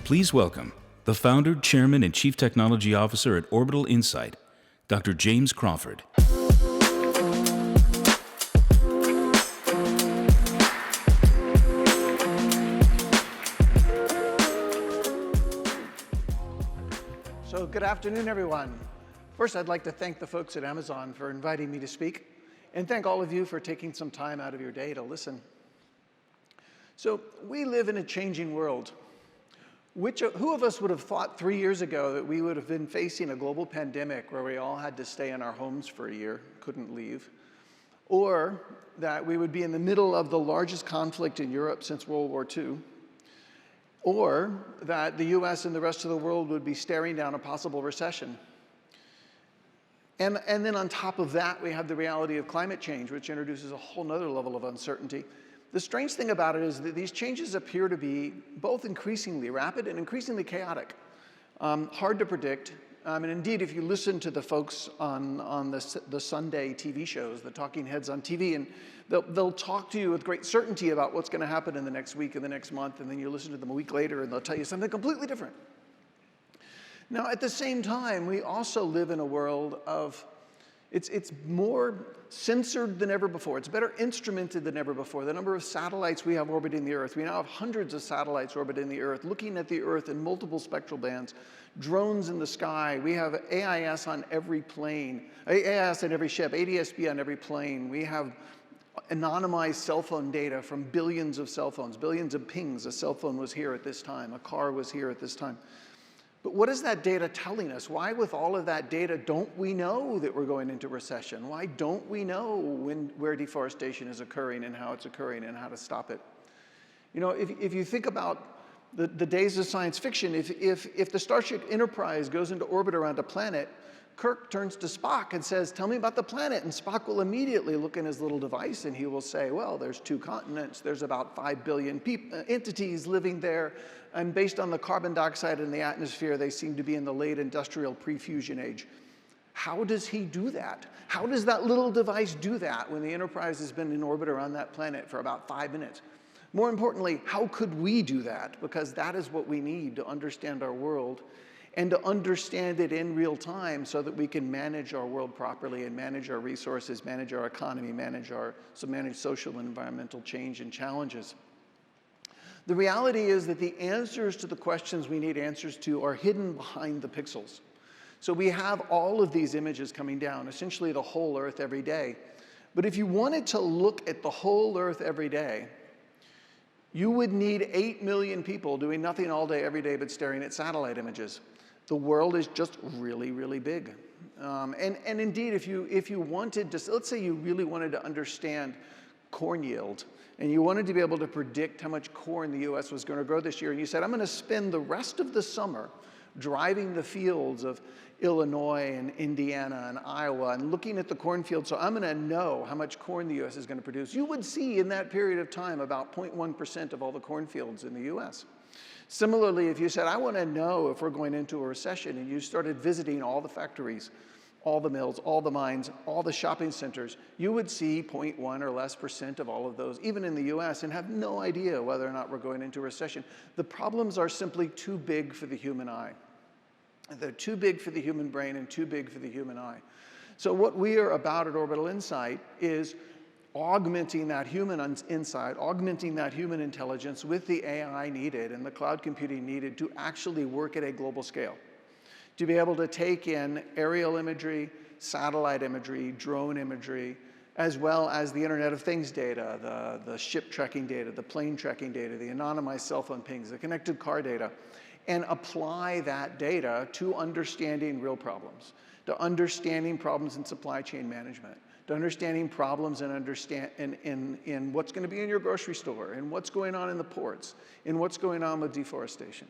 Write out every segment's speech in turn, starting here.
Please welcome the founder, chairman, and chief technology officer at Orbital Insight, Dr. James Crawford. So good afternoon, everyone. First, I'd like to thank the folks at Amazon for inviting me to speak, and thank all of you for taking some time out of your day to listen. So we live in a changing world. Who of us would have thought 3 years ago that we would have been facing a global pandemic where we all had to stay in our homes for a year, couldn't leave, or that we would be in the middle of the largest conflict in Europe since World War II, or that the US and the rest of the world would be staring down a possible recession. And then on top of that, we have the reality of climate change, which introduces a whole nother level of uncertainty. The strange thing about it is that these changes appear to be both increasingly rapid and increasingly chaotic, hard to predict. And indeed, if you listen to the folks on the Sunday TV shows, the talking heads on TV, and they'll talk to you with great certainty about what's going to happen in the next week and the next month, and then you listen to them a week later and they'll tell you something completely different. Now, at the same time, we also live in a world of, it's more censored than ever before. It's better instrumented than ever before. The number of satellites we have orbiting the Earth, we now have hundreds of satellites orbiting the Earth, looking at the Earth in multiple spectral bands, drones in the sky. We have AIS on every plane, AIS on every ship, ADS-B on every plane. We have anonymized cell phone data from billions of cell phones, billions of pings. A cell phone was here at this time, a car was here at this time. But what is that data telling us? Why, with all of that data, don't we know that we're going into recession? Why don't we know where deforestation is occurring and how it's occurring and how to stop it? You know, if you think about the days of science fiction, if the Starship Enterprise goes into orbit around a planet, Kirk turns to Spock and says, "Tell me about the planet." And Spock will immediately look in his little device and he will say, "Well, there's 2 continents, there's about 5 billion entities living there, and based on the carbon dioxide in the atmosphere, they seem to be in the late industrial pre-fusion age." How does he do that? How does that little device do that when the Enterprise has been in orbit around that planet for about 5 minutes? More importantly, how could we do that? Because that is what we need to understand our world, and to understand it in real time so that we can manage our world properly and manage our resources, manage our economy, manage social and environmental change and challenges. The reality is that the answers to the questions we need answers to are hidden behind the pixels. So we have all of these images coming down, essentially the whole Earth every day. But if you wanted to look at the whole Earth every day, you would need 8 million people doing nothing all day, every day, but staring at satellite images. The world is just really, really big. And indeed, if you wanted to, let's say you really wanted to understand corn yield, and you wanted to be able to predict how much corn the US was going to grow this year, and you said, "I'm going to spend the rest of the summer driving the fields of Illinois and Indiana and Iowa and looking at the cornfield, so I'm going to know how much corn the US is going to produce," you would see in that period of time about 0.1% of all the cornfields in the US. Similarly, if you said, "I want to know if we're going into a recession," and you started visiting all the factories, all the mills, all the mines, all the shopping centers, you would see 0.1 or less % of all of those, even in the US, and have no idea whether or not we're going into a recession. The problems are simply too big for the human eye. They're too big for the human brain and too big for the human eye. So what we are about at Orbital Insight is augmenting that human insight, augmenting that human intelligence with the AI needed and the cloud computing needed to actually work at a global scale. To be able to take in aerial imagery, satellite imagery, drone imagery, as well as the Internet of Things data, the ship tracking data, the plane tracking data, the anonymized cell phone pings, the connected car data, and apply that data to understanding real problems, to understanding problems in supply chain management, to understanding problems in what's going to be in your grocery store, and what's going on in the ports, and what's going on with deforestation.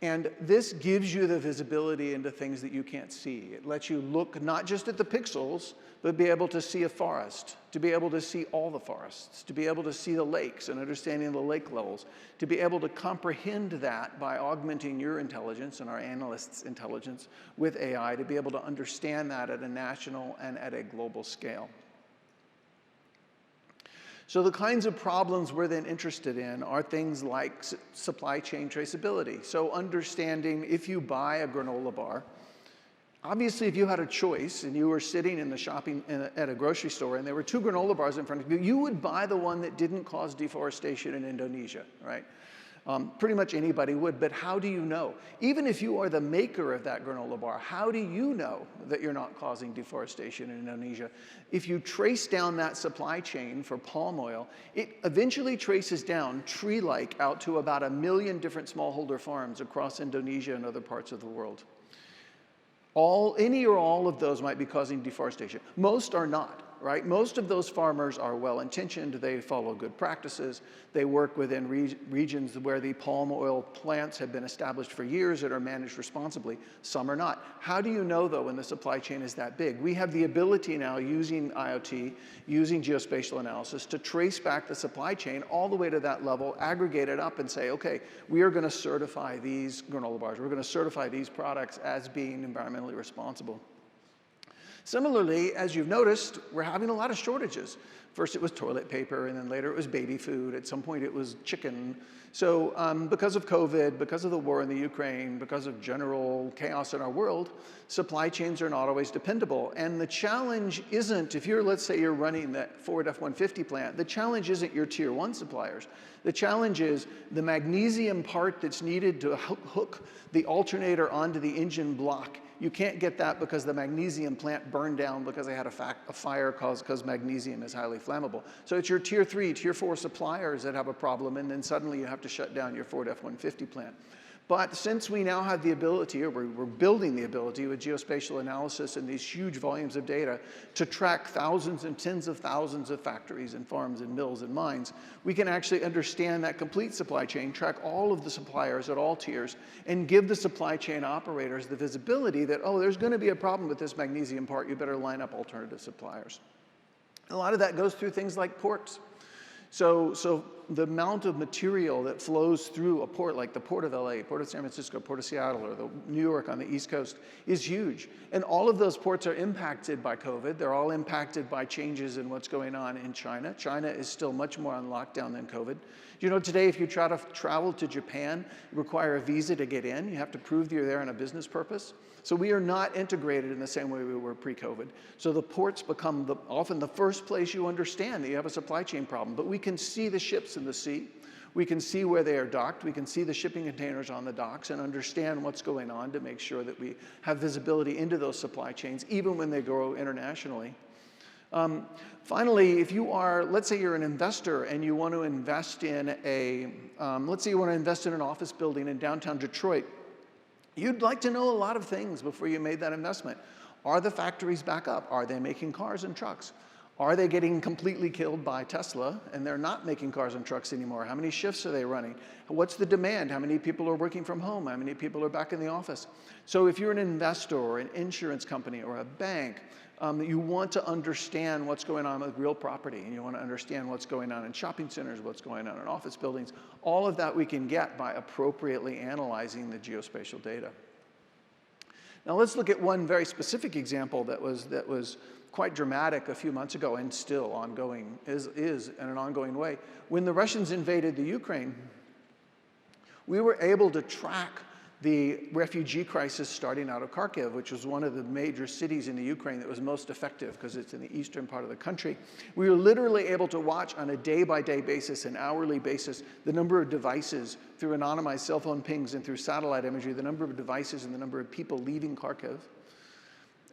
And this gives you the visibility into things that you can't see. It lets you look not just at the pixels, but be able to see a forest, to be able to see all the forests, to be able to see the lakes and understanding the lake levels, to be able to comprehend that by augmenting your intelligence and our analysts' intelligence with AI, to be able to understand that at a national and at a global scale. So the kinds of problems we're then interested in are things like supply chain traceability. So understanding if you buy a granola bar, obviously if you had a choice and you were sitting in the at a grocery store and there were 2 granola bars in front of you, you would buy the one that didn't cause deforestation in Indonesia, right? Pretty much anybody would, but how do you know? Even if you are the maker of that granola bar, how do you know that you're not causing deforestation in Indonesia? If you trace down that supply chain for palm oil, it eventually traces down tree-like out to about 1 million different smallholder farms across Indonesia and other parts of the world. Any or all of those might be causing deforestation. Most are not, right? Most of those farmers are well-intentioned, they follow good practices, they work within regions where the palm oil plants have been established for years and are managed responsibly. Some are not. How do you know, though, when the supply chain is that big? We have the ability now, using IoT, using geospatial analysis, to trace back the supply chain all the way to that level, aggregate it up and say, okay, we are going to certify these granola bars, we're going to certify these products as being environmentally responsible. Similarly, as you've noticed, we're having a lot of shortages. First it was toilet paper, and then later it was baby food. At some point it was chicken. So because of COVID, because of the war in the Ukraine, because of general chaos in our world, supply chains are not always dependable. And the challenge isn't, if you're, let's say you're running that Ford F-150 plant, the challenge isn't your tier 1 suppliers. The challenge is the magnesium part that's needed to hook the alternator onto the engine block. You can't get that because the magnesium plant burned down because they had a fire because magnesium is highly flammable. So it's your tier 3, tier 4 suppliers that have a problem, and then suddenly you have to shut down your Ford F-150 plant. But since we now have the ability, or we're building the ability with geospatial analysis and these huge volumes of data to track thousands and tens of thousands of factories and farms and mills and mines, we can actually understand that complete supply chain, track all of the suppliers at all tiers, and give the supply chain operators the visibility that, oh, there's going to be a problem with this magnesium part, you better line up alternative suppliers. A lot of that goes through things like ports. So the amount of material that flows through a port like the Port of LA, Port of San Francisco, Port of Seattle, or the New York on the East Coast is huge. And all of those ports are impacted by COVID. They're all impacted by changes in what's going on in China. China is still much more on lockdown than COVID. You know, today if you try to travel to Japan, you require a visa to get in. You have to prove that you're there on a business purpose. So we are not integrated in the same way we were pre-COVID. So the ports become often the first place you understand that you have a supply chain problem. But we can see the ships in the sea. We can see where they are docked. We can see the shipping containers on the docks and understand what's going on to make sure that we have visibility into those supply chains, even when they grow internationally. Finally, if you are, let's say you're an investor and you want to invest in let's say you want to invest in an office building in downtown Detroit, you'd like to know a lot of things before you made that investment. Are the factories back up? Are they making cars and trucks? Are they getting completely killed by Tesla and they're not making cars and trucks anymore? How many shifts are they running? What's the demand? How many people are working from home? How many people are back in the office? So if you're an investor or an insurance company or a bank, you want to understand what's going on with real property, and you want to understand what's going on in shopping centers, what's going on in office buildings. All of that we can get by appropriately analyzing the geospatial data. Now let's look at one very specific example that was quite dramatic a few months ago and still ongoing, is in an ongoing way. When the Russians invaded the Ukraine, we were able to track the refugee crisis starting out of Kharkiv, which was one of the major cities in the Ukraine that was most effective because it's in the eastern part of the country. We were literally able to watch on a day-by-day basis, an hourly basis, the number of devices through anonymized cell phone pings and through satellite imagery, the number of devices and the number of people leaving Kharkiv.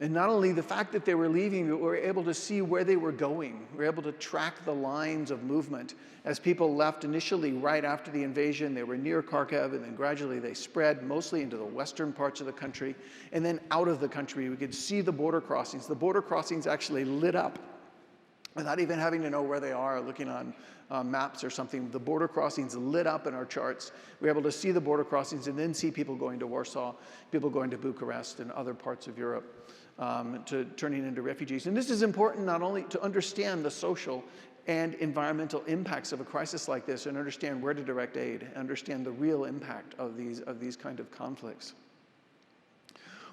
And not only the fact that they were leaving, but we were able to see where they were going. We were able to track the lines of movement as people left initially right after the invasion. They were near Kharkiv, and then gradually they spread mostly into the western parts of the country. And then out of the country, we could see the border crossings. The border crossings actually lit up without even having to know where they are, looking on maps or something. The border crossings lit up in our charts. We were able to see the border crossings and then see people going to Warsaw, people going to Bucharest and other parts of Europe. To turning into refugees. And this is important not only to understand the social and environmental impacts of a crisis like this and understand where to direct aid, understand the real impact of these kind of conflicts.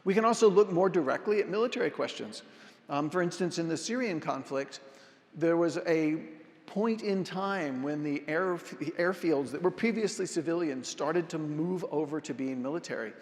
We can also look more directly at military questions. For instance, in the Syrian conflict, there was a point in time when the airfields that were previously civilian started to move over to being military.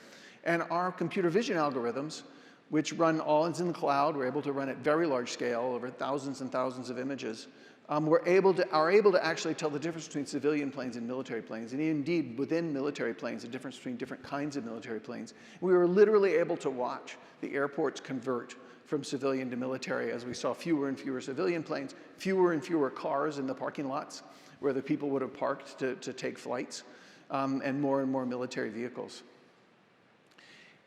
And our computer vision algorithms, which run all in the cloud, we're able to run at very large scale, over thousands and thousands of images, are able to actually tell the difference between civilian planes and military planes, and indeed within military planes, the difference between different kinds of military planes. We were literally able to watch the airports convert from civilian to military as we saw fewer and fewer civilian planes, fewer and fewer cars in the parking lots where the people would have parked to take flights, and more military vehicles.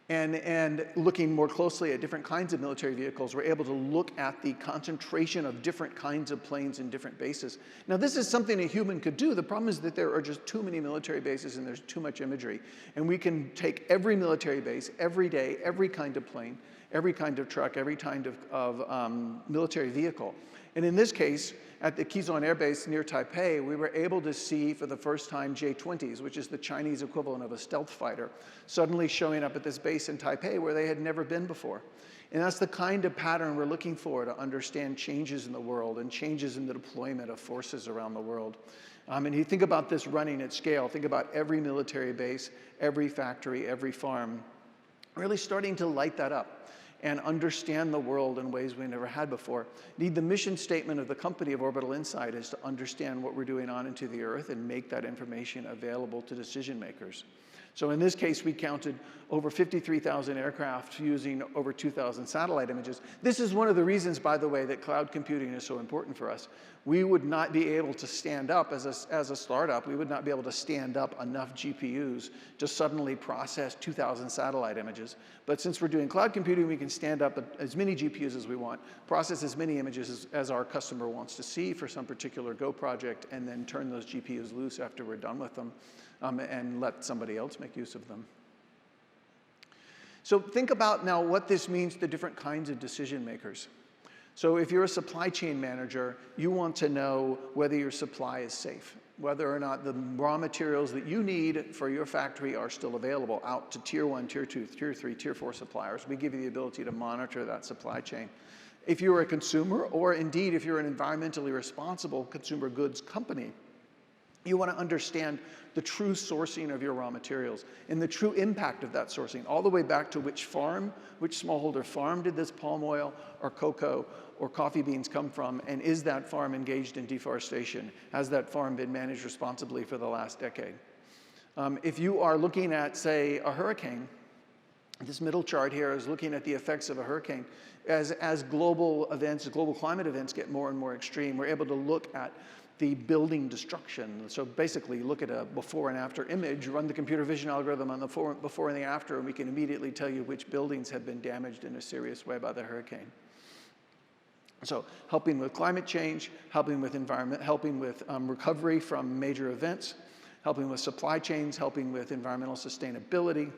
And looking more closely at different kinds of military vehicles, we're able to look at the concentration of different kinds of planes in different bases. Now, this is something a human could do. The problem is that there are just too many military bases and there's too much imagery. And we can take every military base, every day, every kind of plane, every kind of truck, every kind of military vehicle. And in this case, at the Quezon Air Base near Taipei, we were able to see for the first time J-20s, which is the Chinese equivalent of a stealth fighter, suddenly showing up at this base in Taipei where they had never been before. And that's the kind of pattern we're looking for to understand changes in the world and changes in the deployment of forces around the world. And you think about this running at scale, think about every military base, every factory, every farm, really starting to light that up and understand the world in ways we never had before. Indeed, the mission statement of the company of Orbital Insight is to understand what we're doing on into the Earth and make that information available to decision makers. So in this case, we counted over 53,000 aircraft using over 2,000 satellite images. This is one of the reasons, by the way, that cloud computing is so important for us. We would not be able to stand up, as a startup, we would not be able to stand up enough GPUs to suddenly process 2,000 satellite images. But since we're doing cloud computing, we can stand up as many GPUs as we want, process as many images as our customer wants to see for some particular Go project, and then turn those GPUs loose after we're done with them. And let somebody else make use of them. So think about now what this means to different kinds of decision makers. So if you're a supply chain manager, you want to know whether your supply is safe, whether or not the raw materials that you need for your factory are still available out to tier 1, tier 2, tier 3, tier 4 suppliers. We give you the ability to monitor that supply chain. If you're a consumer, or indeed if you're an environmentally responsible consumer goods company, you want to understand the true sourcing of your raw materials and the true impact of that sourcing, all the way back to which farm, which smallholder farm did this palm oil or cocoa or coffee beans come from, and is that farm engaged in deforestation? Has that farm been managed responsibly for the last decade? If you are looking at, say, a hurricane, this middle chart here is looking at the effects of a hurricane. As global events, global climate events get more and more extreme, we're able to look at the building destruction. So basically, look at a before and after image, run the computer vision algorithm on the before and the after, and we can immediately tell you which buildings have been damaged in a serious way by the hurricane. So helping with climate change, helping with environment, helping with recovery from major events, helping with supply chains, helping with environmental sustainability.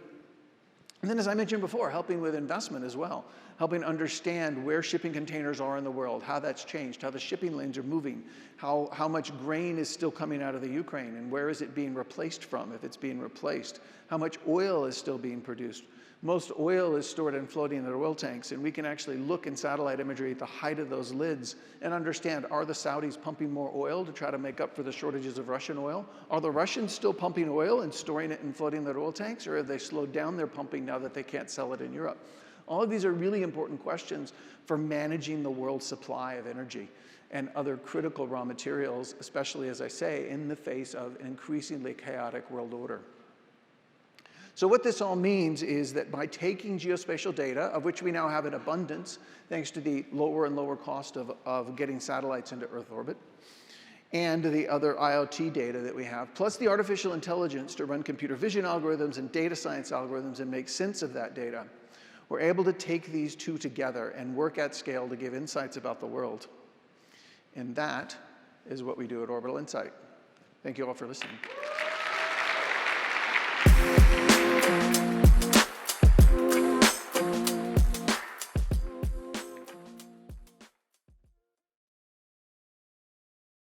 And then, as I mentioned before, helping with investment as well, helping understand where shipping containers are in the world, how that's changed, how the shipping lanes are moving, how much grain is still coming out of the Ukraine, and where is it being replaced from, if it's being replaced, how much oil is still being produced. Most oil is stored and floating in oil tanks, and we can actually look in satellite imagery at the height of those lids and understand, are the Saudis pumping more oil to try to make up for the shortages of Russian oil? Are the Russians still pumping oil and storing it and floating their oil tanks, or have they slowed down their pumping now that they can't sell it in Europe? All of these are really important questions for managing the world's supply of energy and other critical raw materials, especially, as I say, in the face of an increasingly chaotic world order. So what this all means is that by taking geospatial data, of which we now have an abundance, thanks to the lower and lower cost of getting satellites into Earth orbit, and the other IoT data that we have, plus the artificial intelligence to run computer vision algorithms and data science algorithms and make sense of that data, we're able to take these two together and work at scale to give insights about the world. And that is what we do at Orbital Insight. Thank you all for listening.